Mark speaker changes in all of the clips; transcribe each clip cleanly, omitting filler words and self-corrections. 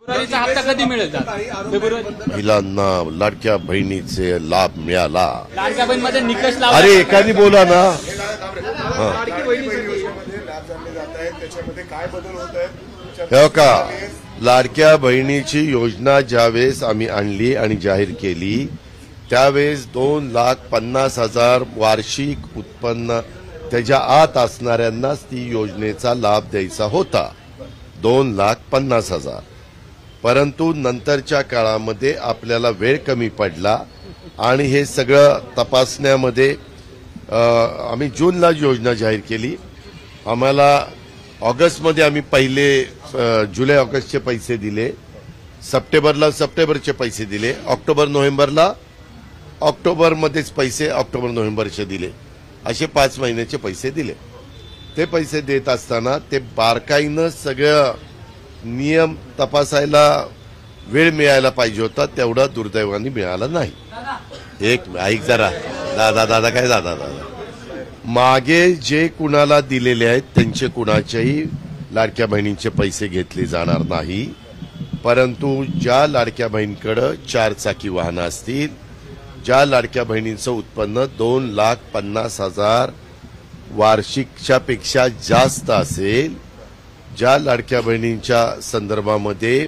Speaker 1: फेब्रुवारीचा हप्ता कधी मिळेल फेब्रुवारी?
Speaker 2: महिलांना लाडक्या बहिणीचे लाभ मिळाला.
Speaker 1: लाडक्या बहिणीमध्ये निकष लावला.
Speaker 2: अरे एकाने बोला ना. हो का, लाडक्या बहिणीची योजना ज्यावेळेस आम्ही आणली आणि जाहीर केली त्यावेळेस 2,50,000 वार्षिक उत्पन्न त्याच्या आत असणाऱ्यांनाच ती योजनेचा लाभ द्यायचा होता, 2,50,000. परंतु नंतरच्या काळामध्ये आपल्याला वेळ कमी पडला आणि हे सगळं तपासण्यामध्ये आम्ही जूनला योजना जाहीर केली. आम्हाला ऑगस्टमध्ये आम्ही पहिले जुलै ऑगस्टचे पैसे दिले, सप्टेंबरला सप्टेंबरचे पैसे दिले, ऑक्टोबर नोव्हेंबरला ऑक्टोबरमध्येच पैसे ऑक्टोबर नोव्हेंबरचे दिले, असे 5 महिन्याचे पैसे दिले. ते पैसे देत असताना ते बारकाईनं सगळं नियम तपासायला वेळ मिळायला पाहिजे होता, तेवढा दुर्दैवाने मिळाला नाही. एक ऐक जरा दादा काय दादा मागे जे कुणाला दिलेले आहेत त्यांचे कुणाच्याही लाडक्या बहिणींचे पैसे घेतले जाणार नाही. परंतु ज्या लाडक्या बहिणीकडे 4 चाकी वाहनं असतील, ज्या लाडक्या बहिणींचं उत्पन्न 2,50,000 वार्षिकच्या पेक्षा जास्त असेल, ज्या लाडक्या बहिणींच्या संदर्भामध्ये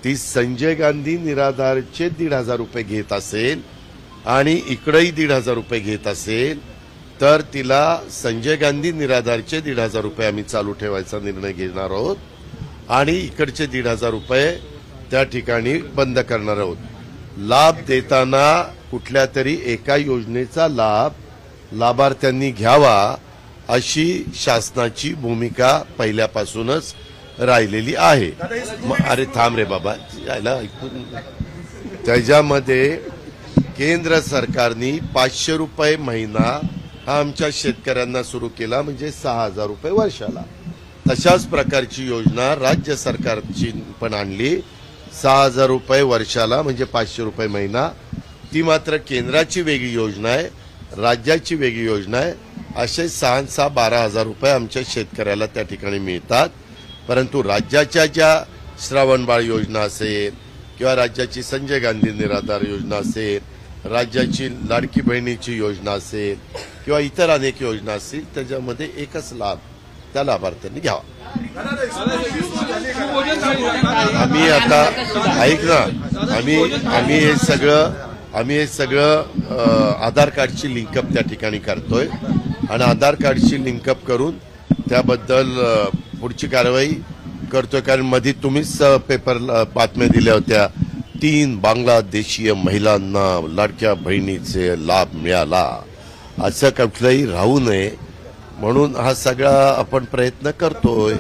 Speaker 2: ती संजय गांधी निराधारचे 1,500 रुपये घेत असेल आणि इकडेही 1,500 रुपये घेत असेल, तर तिला संजय गांधी निराधारचे 1,500 रुपये आम्ही चालू ठेवायचा निर्णय घेणार आहोत आणि इकडचे 1,500 रुपये त्या ठिकाणी बंद करणार आहोत. लाभ देताना कुठल्या तरी एका योजनेचा लाभ लाभार्थ्यांनी घ्यावा अशी शासनाची भूमिका पहिल्यापासूनच राहिलेली आहे. अरे थांब रे बाबा, यायला ऐकून. त्याच्यामध्ये केंद्र सरकारने 500 रुपये महिना हा आमच्या शेतकऱ्यांना सुरू केला, म्हणजे 6,000 रुपये वर्षाला. तशाच प्रकारची योजना राज्य सरकारची पण आणली, 6,000 रुपये वर्षाला म्हणजे 500 रुपये महिना. ती मात्र केंद्राची वेगळी योजना आहे, राज्याची वेगळी योजना आहे. असे 6,000-12,000 रुपये आमच्या शेतकऱ्याला त्या ठिकाणी मिळतात. परंतु राज्याच्या ज्या श्रावणबाळ योजना असेल किंवा राज्याची संजय गांधी निराधार योजना असेल, राज्याची लाडकी बहिणीची योजना असेल किंवा इतर अनेक योजना असतील, त्याच्यामध्ये एकच लाभ त्या लाभार्थ्यांनी घ्यावा. आम्ही आता ऐक ना, आम्ही हे सगळं आधार कार्डची लिंकअप त्या ठिकाणी करतोय आणि आधार कार्डची लिंकअप करून त्याबद्दल पुढची कारवाई करतोय. कारण मध्ये तुम्हीच पेपरला बातम्या दिल्या होत्या, 3 बांगलादेशीय महिलांना लाडक्या बहिणीचे लाभ मिळाला. असं कुठलंही राहू नये म्हणून हा सगळा आपण प्रयत्न करतोय.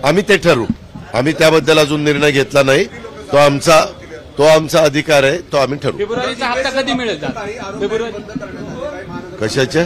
Speaker 2: आम्ही ते ठरवू, आम्ही त्याबद्दल अजून निर्णय घेतला नाही. तो आमचा अधिकार आहे, तो आम्ही ठरवू.
Speaker 1: फेब्रुवारीचा हप्ता कधी मिळेल?
Speaker 2: कशाचे?